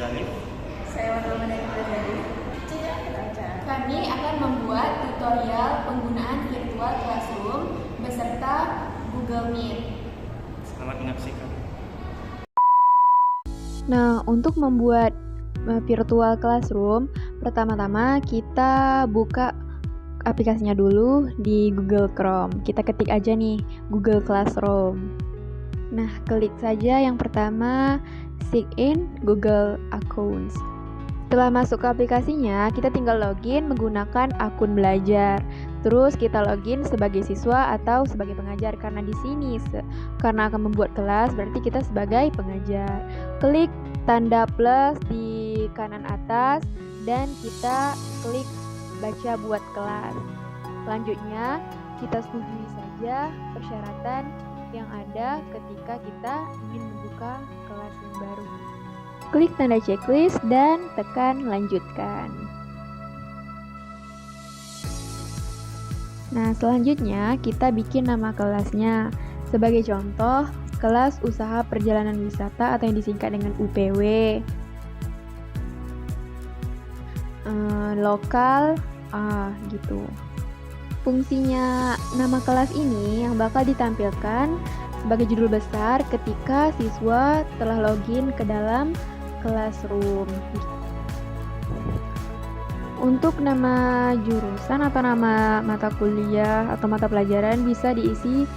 Alif. Saya Warna dari Brazil. Kami akan membuat tutorial penggunaan virtual classroom beserta Google Meet. Selamat menyaksikan. Nah, untuk membuat virtual classroom, pertama-tama kita buka aplikasinya dulu di Google Chrome. Kita ketik aja nih Google Classroom. Nah, klik saja yang pertama sign in Google Accounts. Setelah masuk ke aplikasinya, kita tinggal login menggunakan akun belajar. Terus kita login sebagai siswa atau sebagai pengajar karena di sini karena akan membuat kelas berarti kita sebagai pengajar. Klik tanda plus di kanan atas dan kita klik baca buat kelas. Selanjutnya kita setujui saja persyaratan yang ada ketika kita ingin membuka kelas yang baru. Klik tanda checklist dan tekan lanjutkan. Nah, selanjutnya kita bikin nama kelasnya. Sebagai contoh, kelas usaha perjalanan wisata atau yang disingkat dengan UPW. Lokal gitu. Fungsinya nama kelas ini yang bakal ditampilkan sebagai judul besar ketika siswa telah login ke dalam Classroom. Untuk nama jurusan atau nama mata kuliah atau mata pelajaran bisa diisi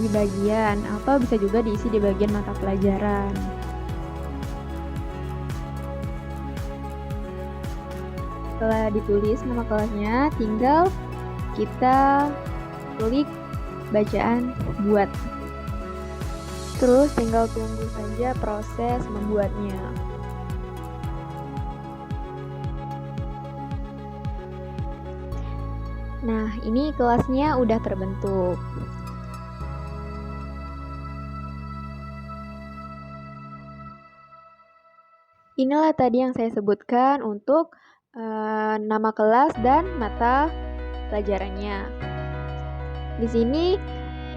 di bagian atau bisa juga diisi di bagian mata pelajaran. Setelah ditulis nama kelasnya, tinggal kita klik bacaan buat. Terus tinggal tunggu saja proses membuatnya. Nah, ini kelasnya udah terbentuk. Inilah tadi yang saya sebutkan untuk nama kelas dan mata pelajarannya. Di sini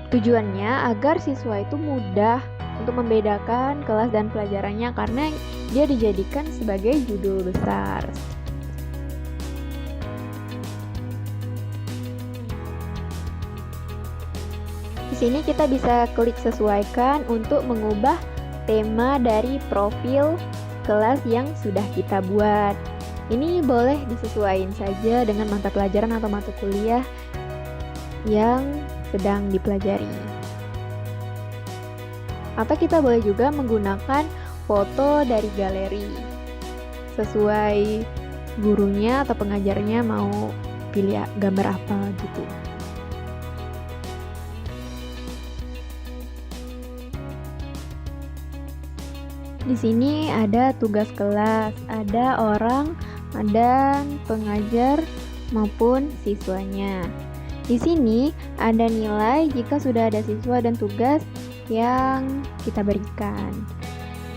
tujuannya agar siswa itu mudah untuk membedakan kelas dan pelajarannya karena dia dijadikan sebagai judul besar. Di sini kita bisa klik sesuaikan untuk mengubah tema dari profil kelas yang sudah kita buat. Ini boleh disesuaikan saja dengan mata pelajaran atau mata kuliah yang sedang dipelajari. Atau kita boleh juga menggunakan foto dari galeri sesuai gurunya atau pengajarnya mau pilih gambar apa gitu. Di sini ada tugas kelas, ada orang, ada pengajar maupun siswanya. Di sini ada nilai jika sudah ada siswa dan tugas yang kita berikan.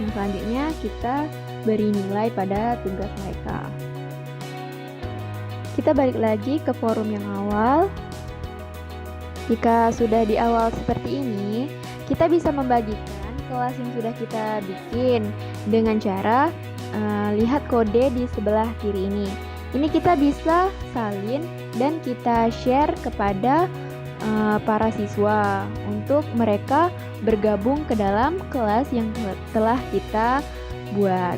Yang selanjutnya kita beri nilai pada tugas mereka. Kita balik lagi ke forum yang awal. Jika sudah di awal seperti ini, kita bisa membagikan kelas yang sudah kita bikin dengan cara lihat kode di sebelah kiri ini. Ini kita bisa salin dan kita share kepada para siswa untuk mereka bergabung ke dalam kelas yang telah kita buat.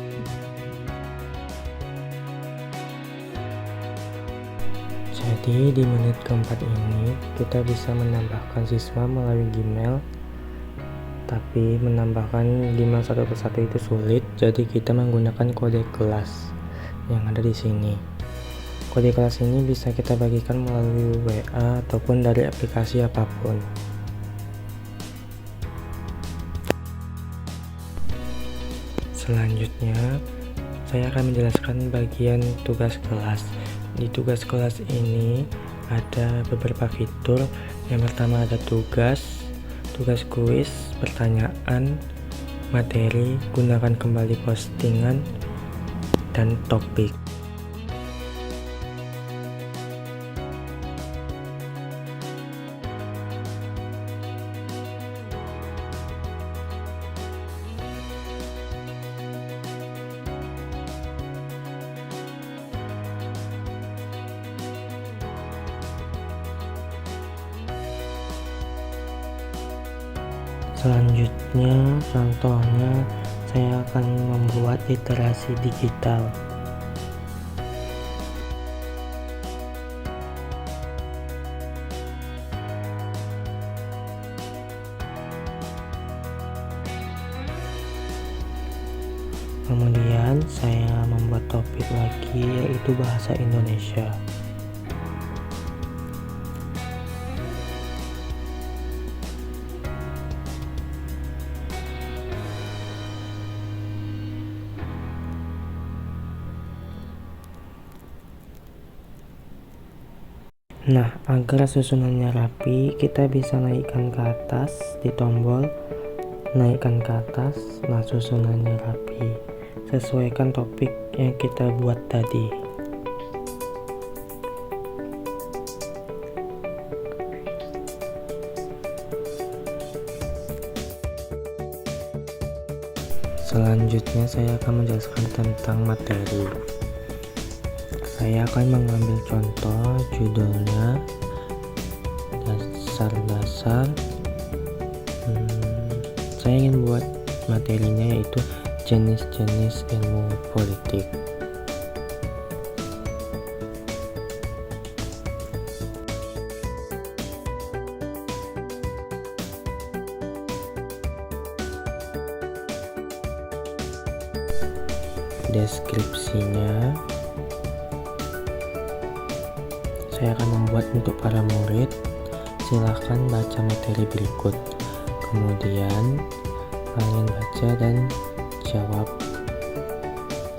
Jadi di menit keempat ini kita bisa menambahkan siswa melalui Gmail, tapi menambahkan Gmail satu persatu itu sulit, jadi kita menggunakan kode kelas yang ada di sini. Kode kelas ini bisa kita bagikan melalui WA ataupun dari aplikasi apapun. Selanjutnya, saya akan menjelaskan bagian tugas kelas. Di tugas kelas ini ada beberapa fitur. Yang pertama ada tugas kuis, pertanyaan, materi, gunakan kembali postingan, dan topik. Selanjutnya, contohnya saya akan membuat literasi digital. Kemudian saya membuat topik lagi, yaitu bahasa Indonesia. Nah, agar susunannya rapi, kita bisa naikkan ke atas di tombol, naikkan ke atas. Nah, susunannya rapi. Sesuaikan topik yang kita buat tadi. Selanjutnya saya akan menjelaskan tentang materi. Saya akan mengambil contoh judulnya dasar-dasar. Saya ingin buat materinya yaitu jenis-jenis ilmu politik. Deskripsinya saya akan membuat untuk para murid. Silahkan baca materi berikut, kemudian kalian baca dan jawab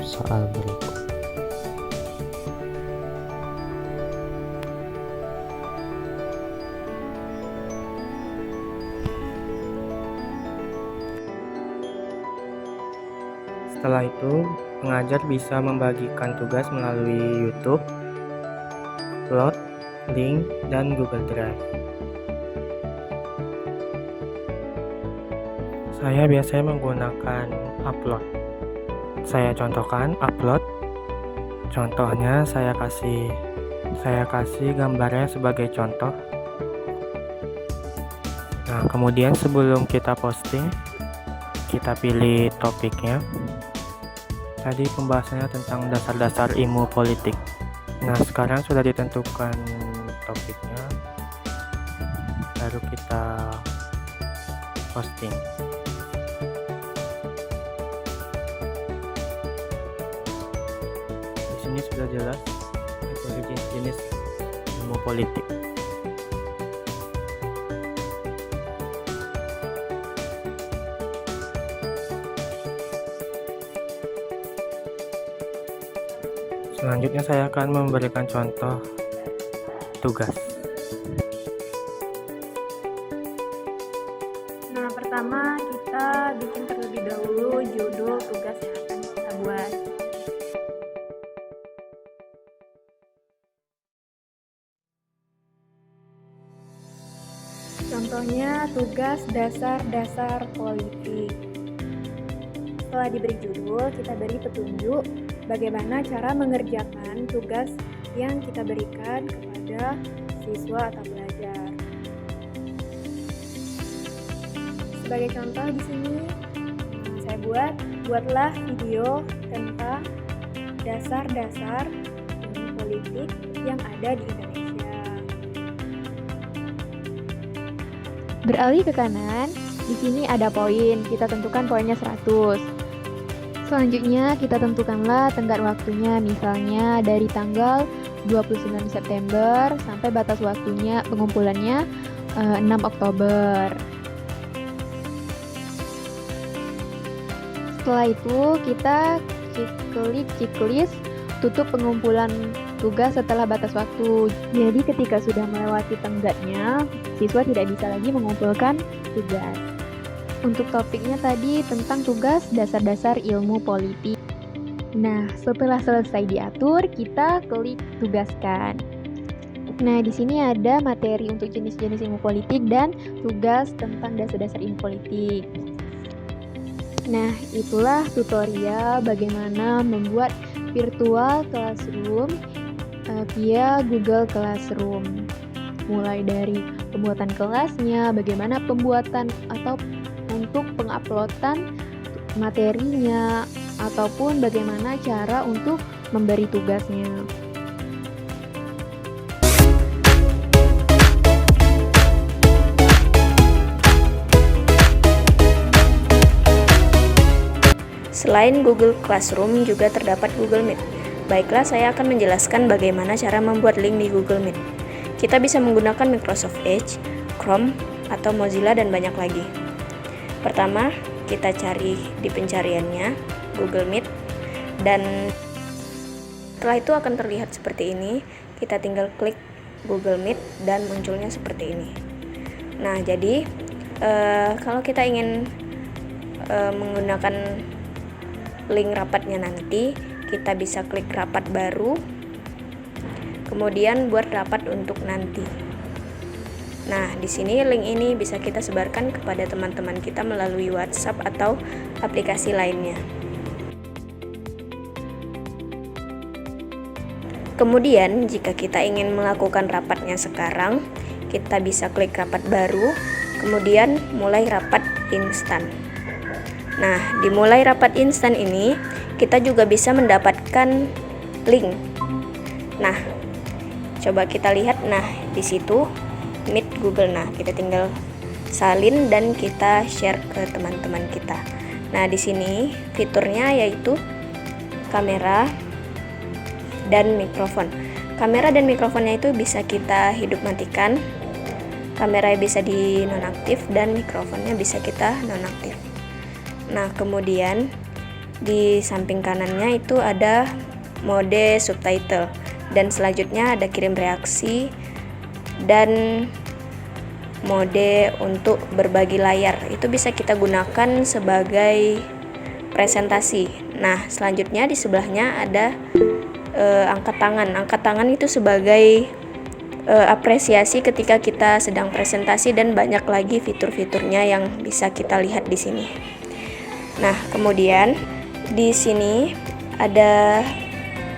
soal berikut. Setelah itu, pengajar bisa membagikan tugas melalui YouTube, upload, link, dan Google Drive. Saya biasanya menggunakan upload. Saya contohkan upload. Contohnya saya kasih gambarnya sebagai contoh. Nah, kemudian sebelum kita posting, kita pilih topiknya. Tadi pembahasannya tentang dasar-dasar ilmu politik. Nah, sekarang sudah ditentukan topiknya, baru kita posting. Di sini sudah jelas dari jenis-jenis ilmu politik. Selanjutnya saya akan memberikan contoh tugas. Nah, pertama kita bikin terlebih dahulu judul tugas yang akan kita buat. Contohnya tugas dasar-dasar politik. Setelah diberi judul, kita beri petunjuk bagaimana cara mengerjakan tugas yang kita berikan kepada siswa atau pelajar. Sebagai contoh di sini, saya buatlah video tentang dasar-dasar ilmu politik yang ada di Indonesia. Beralih ke kanan, di sini ada poin. Kita tentukan poinnya 100. Selanjutnya kita tentukanlah tenggat waktunya, misalnya dari tanggal 29 September sampai batas waktunya pengumpulannya 6 Oktober. Setelah itu kita klik checklist tutup pengumpulan tugas setelah batas waktu. Jadi ketika sudah melewati tenggatnya, siswa tidak bisa lagi mengumpulkan tugas. Untuk topiknya tadi tentang tugas dasar-dasar ilmu politik. Nah, setelah selesai diatur, kita klik tugaskan. Nah, di sini ada materi untuk jenis-jenis ilmu politik dan tugas tentang dasar-dasar ilmu politik. Nah, itulah tutorial bagaimana membuat virtual classroom via Google Classroom. Mulai dari pembuatan kelasnya, bagaimana pembuatan atau untuk penguploadan materinya ataupun bagaimana cara untuk memberi tugasnya. Selain Google Classroom, juga terdapat Google Meet. Baiklah, saya akan menjelaskan bagaimana cara membuat link di Google Meet. Kita bisa menggunakan Microsoft Edge, Chrome, atau Mozilla, dan banyak lagi. Pertama, kita cari di pencariannya Google Meet, dan setelah itu akan terlihat seperti ini. Kita tinggal klik Google Meet dan munculnya seperti ini. Nah, jadi kalau kita ingin menggunakan link rapatnya nanti, kita bisa klik rapat baru, kemudian buat rapat untuk nanti. Nah, di sini link ini bisa kita sebarkan kepada teman-teman kita melalui WhatsApp atau aplikasi lainnya. Kemudian, jika kita ingin melakukan rapatnya sekarang, kita bisa klik rapat baru, kemudian mulai rapat instan. Nah, di mulai rapat instan ini, kita juga bisa mendapatkan link. Nah, coba kita lihat. Nah, di situ Meet Google. Nah, kita tinggal salin dan kita share ke teman-teman kita. Nah, di sini fiturnya yaitu kamera dan mikrofon. Kamera dan mikrofonnya itu bisa kita hidup matikan. Kamera bisa di nonaktif dan mikrofonnya bisa kita nonaktif. Nah, kemudian di samping kanannya itu ada mode subtitle, dan selanjutnya ada kirim reaksi dan mode untuk berbagi layar. Itu bisa kita gunakan sebagai presentasi. Nah, selanjutnya di sebelahnya ada angkat tangan. Angkat tangan itu sebagai apresiasi ketika kita sedang presentasi, dan banyak lagi fitur-fiturnya yang bisa kita lihat di sini. Nah, kemudian di sini ada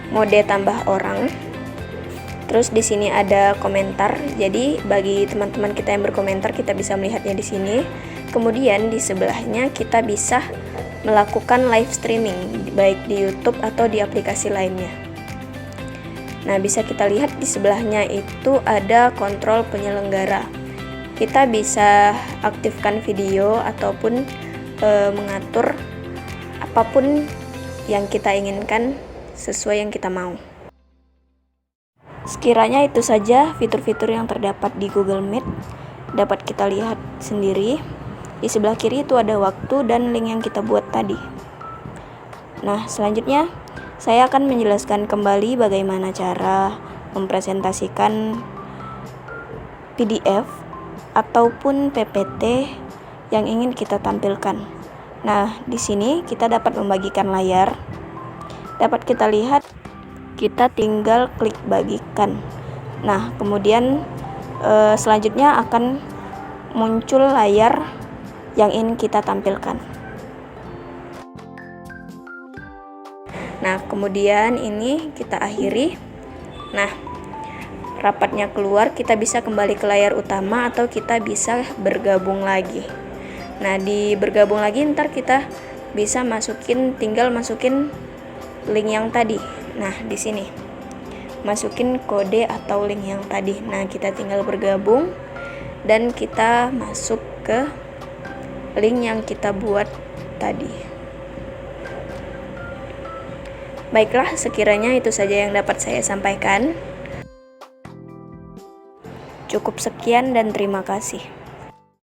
mode tambah orang. Terus di sini ada komentar. Jadi bagi teman-teman kita yang berkomentar, kita bisa melihatnya di sini. Kemudian di sebelahnya kita bisa melakukan live streaming baik di YouTube atau di aplikasi lainnya. Nah, bisa kita lihat di sebelahnya itu ada kontrol penyelenggara. Kita bisa aktifkan video ataupun mengatur apapun yang kita inginkan sesuai yang kita mau. Sekiranya itu saja fitur-fitur yang terdapat di Google Meet. Dapat kita lihat sendiri. Di sebelah kiri itu ada waktu dan link yang kita buat tadi. Nah, selanjutnya saya akan menjelaskan kembali bagaimana cara mempresentasikan PDF ataupun PPT yang ingin kita tampilkan. Nah, di sini kita dapat membagikan layar. Dapat kita lihat, kita tinggal klik bagikan. Nah, kemudian selanjutnya akan muncul layar yang ingin kita tampilkan. Nah, kemudian ini kita akhiri. Nah, rapatnya keluar, kita bisa kembali ke layar utama atau kita bisa bergabung lagi. Nah, di bergabung lagi ntar kita bisa tinggal masukin link yang tadi. Nah, di sini masukin kode atau link yang tadi. Nah, kita tinggal bergabung dan kita masuk ke link yang kita buat tadi. Baiklah, sekiranya itu saja yang dapat saya sampaikan. Cukup sekian dan terima kasih.